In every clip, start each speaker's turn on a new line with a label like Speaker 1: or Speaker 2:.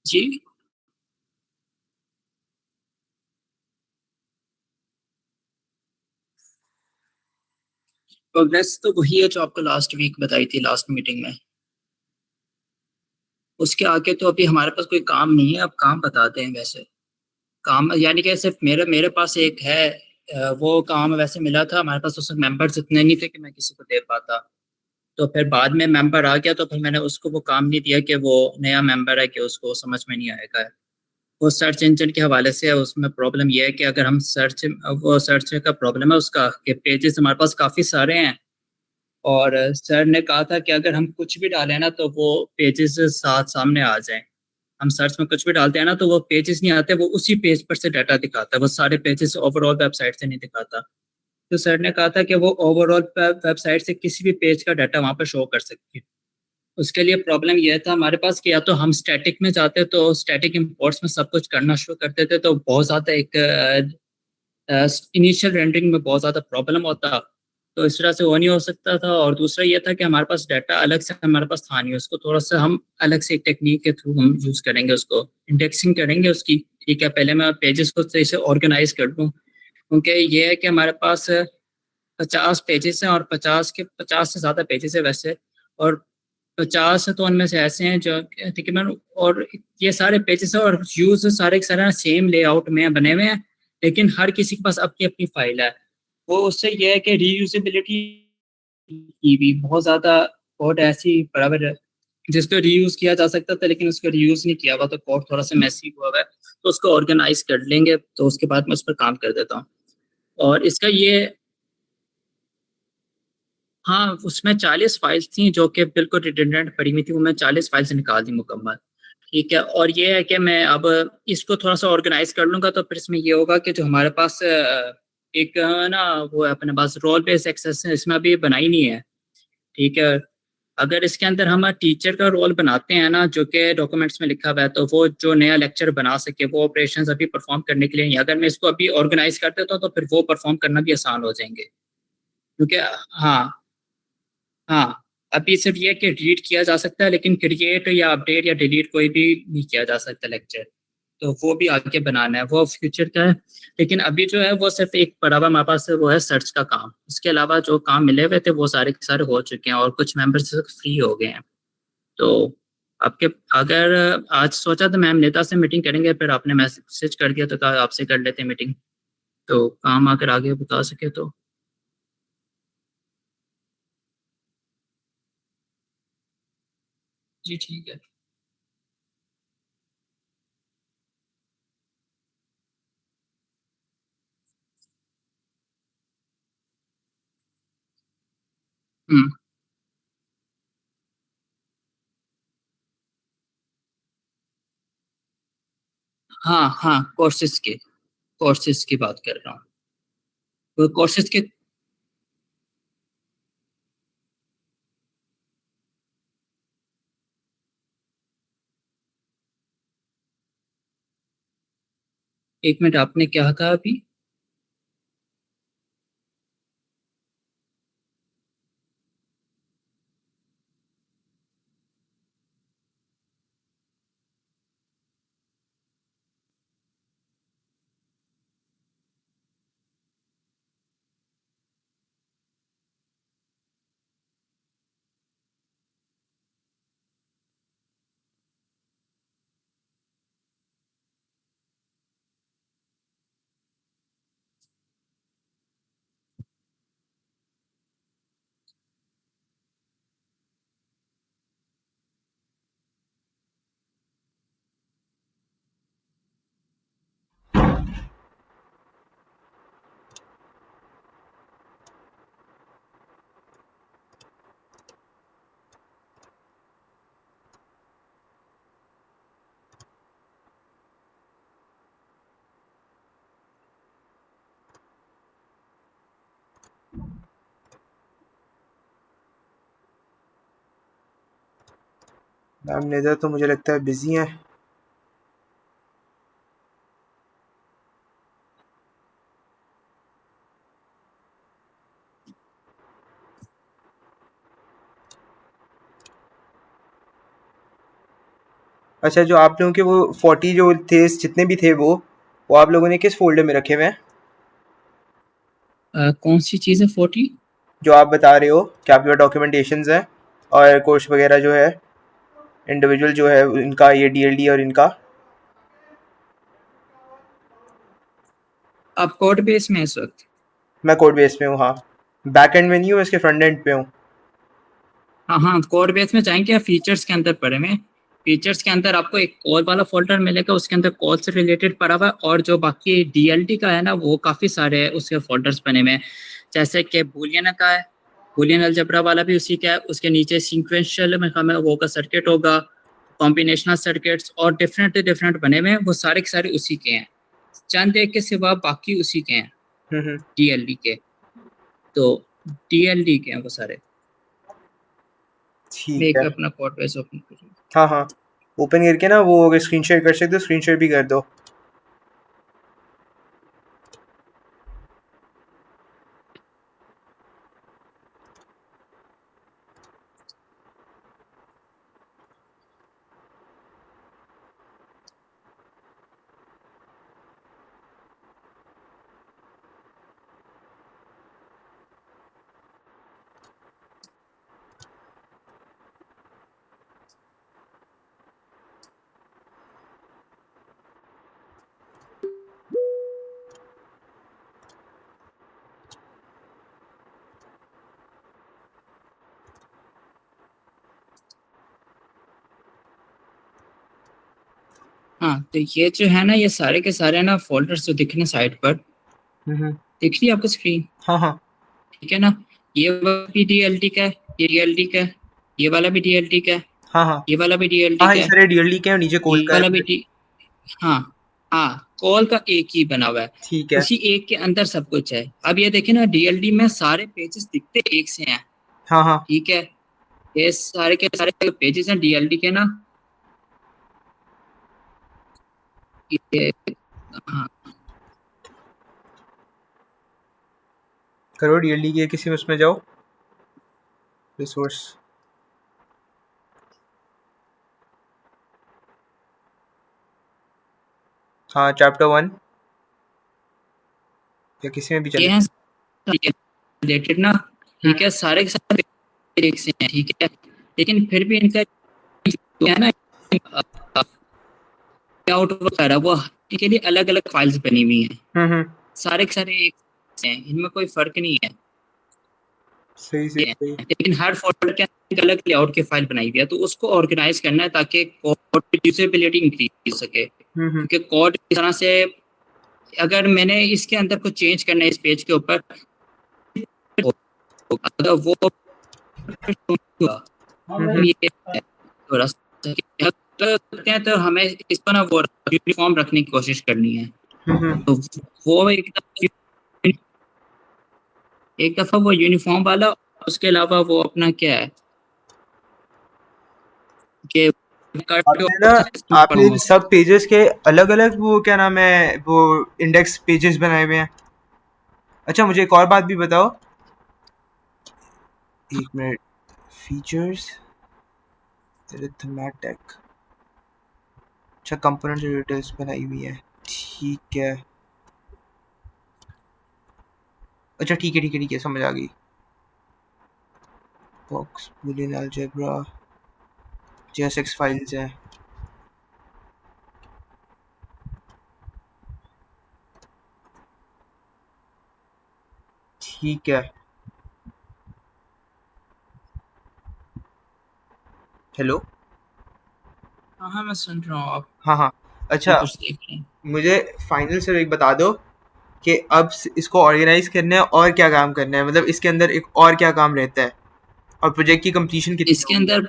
Speaker 1: जी। Progress तो वही है जो आपको लास्ट वीक बताई थी लास्ट मीटिंग में। उसके आगे तो अभी हमारे पास कोई काम नहीं है, अब काम बताते हैं वैसे। काम यानी कि सिर्फ मेरे मेरे पास एक है। वो काम वैसे मिला था, हमारे पास उसमें मेंबर्स इतने नहीं थे कि मैं किसी को दे पाता। तो फिर बाद में मेंबर आ गया तो फिर मैंने उसको वो काम नहीं दिया कि वो नया मेंबर है कि उसको समझ में नहीं आएगा। वो सर्च इंजन के हवाले से है, उसमें प्रॉब्लम ये है कि अगर हम सर्च, वो सर्च का प्रॉब्लम है उसका कि पेजेस हमारे पास काफ़ी सारे हैं। और सर ने कहा था कि अगर हम कुछ भी डालें ना तो वो पेजेस साथ सामने आ जाएं। हम सर्च में कुछ भी डालते हैं ना तो वो पेजेस नहीं आते, वो उसी पेज पर से डाटा दिखाता है, वो सारे पेजेस ओवरऑल वेबसाइट से नहीं दिखाता। तो सर ने कहा था कि वो ओवरऑल वेबसाइट से किसी भी पेज का डाटा वहाँ पर शो कर सकती है। उसके लिए प्रॉब्लम यह था हमारे पास कि या तो हम स्टैटिक में जाते तो स्टैटिक इंपोर्ट्स में सब कुछ करना शुरू करते थे तो बहुत ज़्यादा एक इनिशियल रेंडरिंग में बहुत ज़्यादा प्रॉब्लम होता। तो इस तरह से वो नहीं हो सकता था। और दूसरा ये था कि हमारे पास डाटा अलग से हमारे पास था नहीं, उसको थोड़ा सा हम अलग से एक टेक्निक के थ्रू हम यूज़ करेंगे, उसको इंडेक्सिंग करेंगे उसकी। ठीक है, पहले मैं पेजेस को सही से ऑर्गेनाइज कर दूँ, क्योंकि ये है कि हमारे पास 50 पेजेस हैं और 50 से ज़्यादा पेजेस है वैसे। और 50 तो उनमें से ऐसे हैं जो तकरीबन, और ये सारे पेजेस और व्यूज सारे के सारे सेम लेआउट में बने हुए हैं, लेकिन हर किसी के पास अपनी अपनी फाइल है। वो उससे ये है कि रीयूजेबिलिटी की भी बहुत ज़्यादा कोड ऐसी बराबर है जिसको रीयूज किया जा सकता था, लेकिन उसको रीयूज नहीं किया हुआ तो कोड थोड़ा सा मैसी हुआ है। तो उसको ऑर्गेनाइज कर लेंगे तो उसके बाद मैं उस पर काम कर देता हूँ। और इसका ये, हाँ उसमें 40 फाइल्स थी जो कि बिल्कुल रिडंडेंट पड़ी हुई थी, वो मैं 40 फाइल्स निकाल दी मुकम्मल। ठीक है, और ये है कि मैं अब इसको थोड़ा सा ऑर्गेनाइज कर लूंगा तो फिर इसमें ये होगा कि जो हमारे पास एक ना वो है अपने पास रोल बेस्ड एक्सेस है, इसमें अभी बनाई नहीं है। ठीक है, अगर इसके अंदर हम टीचर का रोल बनाते हैं ना जो कि डॉक्यूमेंट्स में लिखा हुआ है, तो वो जो नया लेक्चर बना सके वो ऑपरेशंस अभी परफॉर्म करने के लिए नहीं। अगर मैं इसको अभी ऑर्गेनाइज कर देता हूँ तो फिर वो परफॉर्म करना भी आसान हो जाएंगे। क्योंकि हाँ, हाँ अभी सिर्फ ये कि रीड किया जा सकता है, लेकिन क्रिएट या अपडेट या डिलीट कोई भी नहीं किया जा सकता लेक्चर। तो वो भी आगे बनाना है, वो फ्यूचर का है। लेकिन अभी जो है वो सिर्फ एक पड़ा हुआ हमारे पास वो है सर्च का काम। उसके अलावा जो काम मिले हुए थे वो सारे के सारे हो चुके हैं और कुछ मेंबर्स फ्री हो गए हैं। तो आपके, अगर आज सोचा था मैम नेता से मीटिंग करेंगे, फिर आपने मैसेज कर दिया तो कहा आपसे कर लेते मीटिंग। तो काम अगर आगे बता सके तो। जी ठीक है। हम्म। हाँ हाँ, कोर्सेज की बात कर रहा हूँ। तो कोर्सेज के, एक मिनट आपने क्या कहा अभी?
Speaker 2: मैम नेदर तो मुझे लगता है बिजी हैं। अच्छा, जो आप लोगों के वो 40 जो थे, जितने भी थे वो आप लोगों ने किस फोल्डर में रखे हुए हैं?
Speaker 1: कौन सी चीज़ है 40?
Speaker 2: जो आप बता रहे हो कि आपके पास डॉक्यूमेंटेशंस हैं और कोर्स वगैरह जो है, इंडिविजुअल जो है इनका, ये डीएलडी और इनका।
Speaker 1: आप कोड बेस में इस वक्त?
Speaker 2: मैं कोड बेस पे हूँ, हाँ। बैक एंड में नहीं हूँ, इसके फ्रंट एंड पे हूँ।
Speaker 1: हाँ हाँ, कोड बेस में जाएंगे, फीचर्स के अंदर पड़े में। फीचर्स के अंदर आपको एक कॉल वाला फोल्डर मिलेगा, उसके अंदर कॉल से रिलेटेड पड़ा हुआ है, और जो बाकी डीएलटी का है ना, वो काफ़ी सारे उसके फोल्डर्स बने हुए हैं। जैसे कि बूलियन का है, बूलियन अलजेब्रा वाला भी उसी का है। उसके नीचे सीक्वेंशियल में हमें वो का सर्किट होगा, कॉम्बिनेशनल सर्किट्स और डिफरेंट डिफरेंट बने हुए हैं, वो सारे के सारे उसी के हैं। चंद एक के सिवा बाकी उसी के हैं,
Speaker 2: हम्म।
Speaker 1: डीएलडी के। तो डीएलडी के हैं वो सारे। मैं
Speaker 2: ठीक
Speaker 1: एक
Speaker 2: है।
Speaker 1: अपना कोड बेस ओपन करूँ।
Speaker 2: हाँ हाँ, ओपन करके ना वो अगर स्क्रीन शेयर कर सकते हो, स्क्रीन शेयर भी कर दो।
Speaker 1: हाँ, तो ये जो है ना, ये सारे के सारे ना फोल्डर्स जो दिख रहे हैं साइड पर,
Speaker 2: हम्म।
Speaker 1: दिख रही है आपको स्क्रीन?
Speaker 2: हाँ हाँ
Speaker 1: ठीक है ना? ये वाला भी डीएलटी का है, ये डीएलटी का है, ये वाला भी डीएलटी का है,
Speaker 2: हाँ हाँ
Speaker 1: ये वाला भी डीएलटी
Speaker 2: हाँ,
Speaker 1: का
Speaker 2: ये
Speaker 1: है,
Speaker 2: सारे डीएलडी के हैं और नीचे
Speaker 1: ये
Speaker 2: कोल का है
Speaker 1: वाला भी
Speaker 2: पूरे।
Speaker 1: डी हाँ हाँ, कॉल का एक ही बना हुआ है।
Speaker 2: ठीक है।
Speaker 1: उसी एक के अंदर सब कुछ है। अब ये देखिए ना, डीएलडी में सारे पेजेस दिखते एक से हैं।
Speaker 2: हाँ हाँ
Speaker 1: ठीक है, ये सारे के सारे पेजेस हैं डीएलडी के ना। ये हाँ,
Speaker 2: करो डीएलडी के किसी उसमें जाओ, रिसोर्स। हाँ, चैप्टर 1 या किसी में भी
Speaker 1: ये
Speaker 2: चले।
Speaker 1: हैं रिलेटेड ना। ठीक है, सारे के सारे एक से हैं। ठीक है, लेकिन फिर भी इनका जो है ना, आउट वगैरह वो के लिए अलग अलग फाइल्स बनी हुई हैं।
Speaker 2: हम्म।
Speaker 1: सारे के सारे एक से हैं, इनमें कोई फर्क नहीं है।
Speaker 2: सही सही सही।
Speaker 1: लेकिन हर फोल्डर के अंदर एक अलग लेआउट की फाइल बनाई हुई है, तो उसको ऑर्गेनाइज करना है ताकि कोड यूजेबिलिटी इंक्रीज हो सके।
Speaker 2: हम्म।
Speaker 1: क्योंकि कोड इस तरह से, अगर मैंने इसके अंदर कुछ चेंज करना है इस पेज के ऊपर, अगर वो
Speaker 2: हम्म।
Speaker 1: ये है थोड़ा सा कि अगर करते हैं तो हमें इसको ना वो यूनिफॉर्म रखने की कोशिश करनी है।
Speaker 2: हम्म।
Speaker 1: तो वो एक दफा वो यूनिफॉर्म वाला, उसके अलावा वो अपना क्या है कि
Speaker 2: आपने ना, आपने इन सब पेजेस के अलग अलग वो क्या नाम है वो इंडेक्स पेजेस बनाए हुए हैं। अच्छा, मुझे एक और बात भी बताओ, एक मिनट। Features, arithmetic. अच्छा, कंपोनेंट डिटेल्स बनाई हुई है। ठीक है। अच्छा ठीक है ठीक है ठीक है, समझ आ गई। Box Boolean algebra, JSX files हैं। ठीक है। हेलो।
Speaker 1: हाँ हाँ, मैं सुन रहा हूँ। आप
Speaker 2: हाँ हाँ।
Speaker 1: भी
Speaker 2: अच्छा,
Speaker 1: कुछ देख रहे हैं?
Speaker 2: मुझे फाइनल से एक बता दो कि अब इसको ऑर्गेनाइज करना है और क्या काम करना है, मतलब इसके अंदर एक और क्या काम रहता है, और प्रोजेक्ट की कंप्लीशन कितनी
Speaker 1: इसके
Speaker 2: होगी?
Speaker 1: अंदर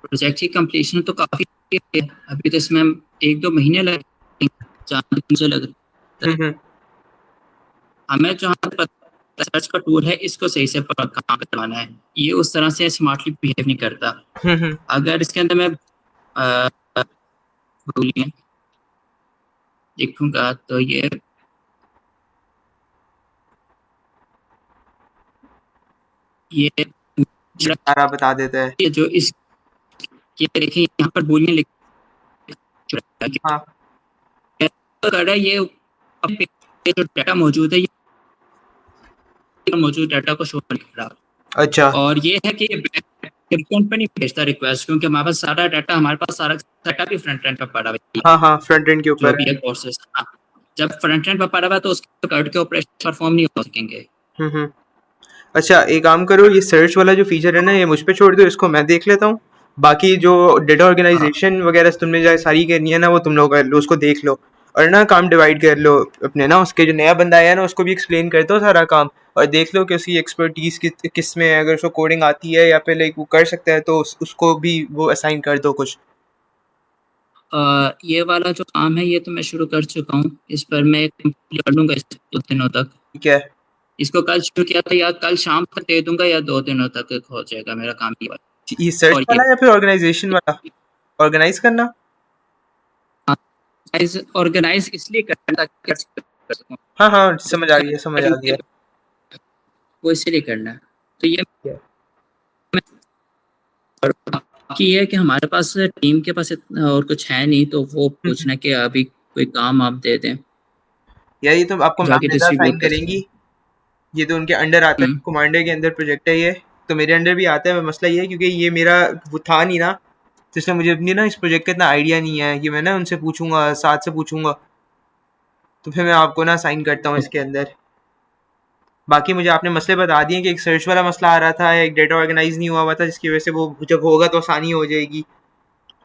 Speaker 1: प्रोजेक्ट की कंप्लीशन तो काफी है। अभी तो इसमें 1-2 महीने लगेंगे, जहाँ तक मुझे लगता है।
Speaker 2: हम्म।
Speaker 1: हमें जहाँ तक पता सर्च का टूल है, इसको सही से काम करवाना है। ये उस तरह से स्मार्टली बिहेव नहीं करता।
Speaker 2: हम्म।
Speaker 1: अगर इसके अंदर मैं boolean लिखूंगा तो ये
Speaker 2: सारा बता देता है।
Speaker 1: ये जो इस ये देखिए यहाँ पर boolean लिख
Speaker 2: हाँ।
Speaker 1: कर रहा है, ये अपने जो डाटा मौजूद है, ये मौजूद डाटा को शो नहीं कर रहा।
Speaker 2: अच्छा।
Speaker 1: और ये है कि बैकएंड पर नहीं भेजता रिक्वेस्ट, क्योंकि हमारे पास सारा डाटा, हमारे पास सारा डाटा भी फ्रंट एंड पर पड़ा हुआ है,
Speaker 2: हाँ हाँ, फ्रंट एंड के
Speaker 1: जो
Speaker 2: ऊपर
Speaker 1: भी
Speaker 2: है।
Speaker 1: है प्रोसेस। हाँ, जब फ्रंट एंड पर पड़ा हुआ है तो उसके कोड के ऑपरेशन परफॉर्म नहीं हो सकेंगे।
Speaker 2: हम्म। अच्छा, एक काम करो, ये सर्च वाला जो फीचर है ना, ये मुझ पे छोड़ दो, इसको मैं देख लेता हूँ। बाकी जो डेटा
Speaker 1: हाँ,
Speaker 2: ऑर्गेनाइजेशन वगैरह तुमने जो सारी करनी है ना, वो तुम लोग कर लो, उसको देख लो। और ना काम डिवाइड कर लो अपने ना, उसके जो नया बंदा आया है ना, उसको भी एक्सप्लेन कर दो सारा काम। और देख लो कि उसकी एक्सपर्टीज किस में है, अगर उसको कोडिंग आती है या फिर लाइक वो कर सकता है तो उसको भी वो असाइन कर दो कुछ।
Speaker 1: ये वाला जो काम है ये तो मैं शुरू कर चुका हूँ, इस पर मैं कंप्लीट कर लूंगा इस 2 दिनों तक।
Speaker 2: ठीक है।
Speaker 1: इसको कल शुरू किया था, या कल शाम तक दे दूंगा, या 2 दिनों तक हो जाएगा मेरा काम ये
Speaker 2: ये
Speaker 1: वाला।
Speaker 2: सर्च
Speaker 1: और
Speaker 2: वाला या फिर ऑर्गेनाइजेशन वाला? ऑर्गेनाइज करना।
Speaker 1: ये ऑर्गेनाइज इसलिए करना ताकि कर सकूं,
Speaker 2: हाँ हाँ, समझ आ गया, समझ आ गया।
Speaker 1: वो इसलिए करना है। तो ये
Speaker 2: ठीक है।
Speaker 1: बाकी ये है कि हमारे पास टीम के पास इतना और कुछ है नहीं, तो वो पूछना कि अभी कोई काम आप दे दें,
Speaker 2: यार ये तो आपको मैम
Speaker 1: जाके
Speaker 2: निदा साइन
Speaker 1: डिस्ट्रीब्यूट कर
Speaker 2: करेंगी।
Speaker 1: सकें।
Speaker 2: ये तो उनके अंडर आता है,
Speaker 1: हम्म।
Speaker 2: कमांडर के अंदर प्रोजेक्ट है ये। तो मेरे अंडर भी आता है, मसला ये है क्योंकि ये मेरा वो था नहीं ना, तो इसलिए मुझे अपनी ना इस प्रोजेक्ट का इतना आइडिया नहीं है कि मैं ना उनसे पूछूंगा, साथ से पूछूंगा। तो फिर मैं आपको ना साइन करता हूँ इसके अंदर। बाकी मुझे आपने मसले बता दिए कि एक सर्च वाला मसला आ रहा था, एक डेटा ऑर्गेनाइज नहीं हुआ हुआ था, जिसकी वजह से वो जब होगा तो आसानी हो जाएगी।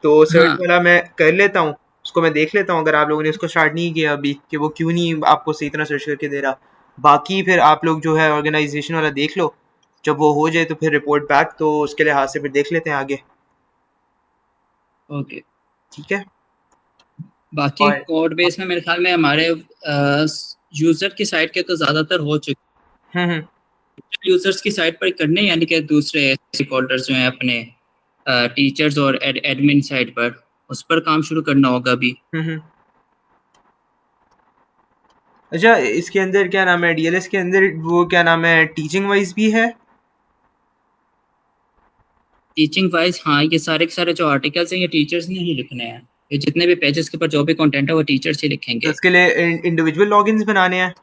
Speaker 2: तो सर्च
Speaker 1: हाँ,
Speaker 2: वाला मैं कर लेता हूँ, उसको मैं देख लेता हूँ, अगर आप लोगों ने उसको स्टार्ट नहीं किया अभी कि वो क्यों नहीं आपको सही तरह सर्च करके दे रहा। बाकी फिर आप लोग जो है ऑर्गेनाइजेशन वाला देख लो, जब वो हो जाए तो फिर रिपोर्ट बैक, तो उसके लिहाज से फिर देख लेते हैं आगे।
Speaker 1: ओके।
Speaker 2: ठीक है।
Speaker 1: बाकी
Speaker 2: और
Speaker 1: कोड बेस में मेरे ख्याल में हमारे यूजर की साइड के तो ज्यादातर हो चुके
Speaker 2: हम्म।
Speaker 1: हैं। यूजर्स की साइड पर करने, यानी कि दूसरे स्टेक होल्डर्स जो हैं अपने टीचर्स और एडमिन साइड पर, उस पर काम शुरू करना होगा अभी।
Speaker 2: हम्म। अच्छा, इसके अंदर क्या नाम है, डीएलएस के अंदर वो क्या नाम है, टीचिंग वाइज भी है?
Speaker 1: टीचिंग वाइज, हाँ, ये सारे के सारे जो आर्टिकल्स हैं ये टीचर्स ने ही लिखने हैं। ये जितने भी पेजेस के ऊपर जो भी कंटेंट है वो टीचर्स ही
Speaker 2: तो
Speaker 1: लिखेंगे।
Speaker 2: उसके लिए इंडिविजुअल लॉगिन्स बनाने हैं,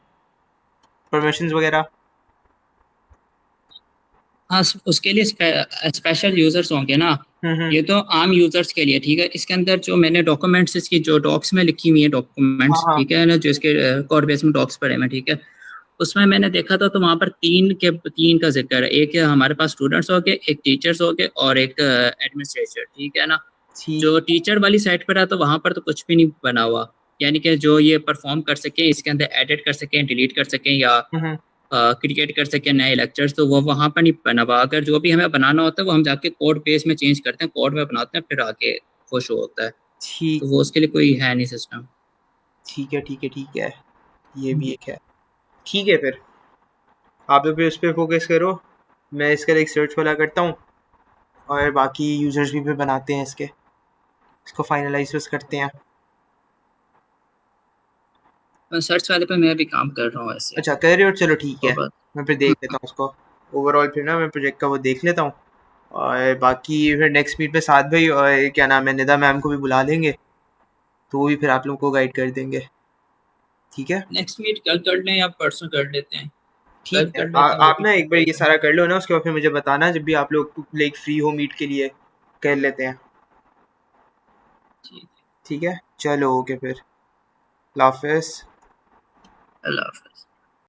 Speaker 2: परमिशंस वगैरह?
Speaker 1: हाँ, उसके लिए स्पेशल यूजर्स होंगे ना।
Speaker 2: हम्म।
Speaker 1: ये तो आम यूजर्स के लिए, ठीक है। इसके अंदर जो मैंने डॉक्यूमेंट्स, इसकी जो डॉक्स में लिखी हुई है
Speaker 2: हाँ
Speaker 1: डॉक्यूमेंट्स,
Speaker 2: हाँ।
Speaker 1: ठीक है ना, जो इसके कोड बेस में डॉक्स पड़े हैं, ठीक है। उसमें मैंने देखा था तो वहाँ पर तीन का जिक्र है। एक है हमारे पास स्टूडेंट्स हो गए, एक टीचर्स हो गए, और एक एडमिनिस्ट्रेटर, ठीक है ना।
Speaker 2: ठीक।
Speaker 1: जो टीचर वाली साइड पर है तो वहाँ पर तो कुछ भी नहीं बना हुआ, यानी कि जो ये परफॉर्म कर सके, इसके अंदर एडिट कर सकें, डिलीट कर सकें, या
Speaker 2: हम्म।
Speaker 1: क्रिएट कर सकें नए लेक्चर्स, तो वो वहाँ पर नहीं बना हुआ। अगर जो भी हमें बनाना होता है वो हम जाके कोड बेस में चेंज करते हैं, कोड में बनाते हैं, फिर आगे वो शो होता है।
Speaker 2: ठीक।
Speaker 1: तो वो उसके लिए कोई है नहीं सिस्टम।
Speaker 2: ठीक है, ठीक है, ठीक है। ये भी एक है। ठीक है फिर, आप लोग भी उस पर फोकस करो, मैं इसका एक सर्च वाला करता हूँ। और बाकी यूजर्स भी फिर बनाते हैं इसको फाइनलाइज बस करते हैं।
Speaker 1: सर्च वाले पे मैं भी काम कर रहा हूँ ऐसे।
Speaker 2: अच्छा कर रहे हो, चलो ठीक
Speaker 1: तो
Speaker 2: है।
Speaker 1: बस।
Speaker 2: मैं फिर देख लेता हूँ उसको। ओवरऑल फिर ना मैं प्रोजेक्ट का वो देख लेता हूँ। और बाकी फिर नेक्स्ट मीट पे साथ भाई और क्या नाम है, निदा मैम को भी बुला लेंगे, तो वो भी फिर आप लोगों को गाइड कर देंगे। ठीक है।
Speaker 1: नेक्स्ट मीट कल कर लें या परसों कर लेते हैं?
Speaker 2: ठीक
Speaker 1: कल
Speaker 2: है,
Speaker 1: कर लेते हैं, वो
Speaker 2: आप
Speaker 1: भी
Speaker 2: ना
Speaker 1: ठीक
Speaker 2: एक बार ये
Speaker 1: रहेगा।
Speaker 2: सारा कर लो ना, उसके बाद फिर मुझे बताना जब भी आप लोग लाइक फ्री हो मीट के लिए, कर लेते हैं।
Speaker 1: ठीक है।
Speaker 2: ठीक है, चलो ओके फिर, अल्लाह हाफिज़।
Speaker 1: अल्लाह हाफ़िज़।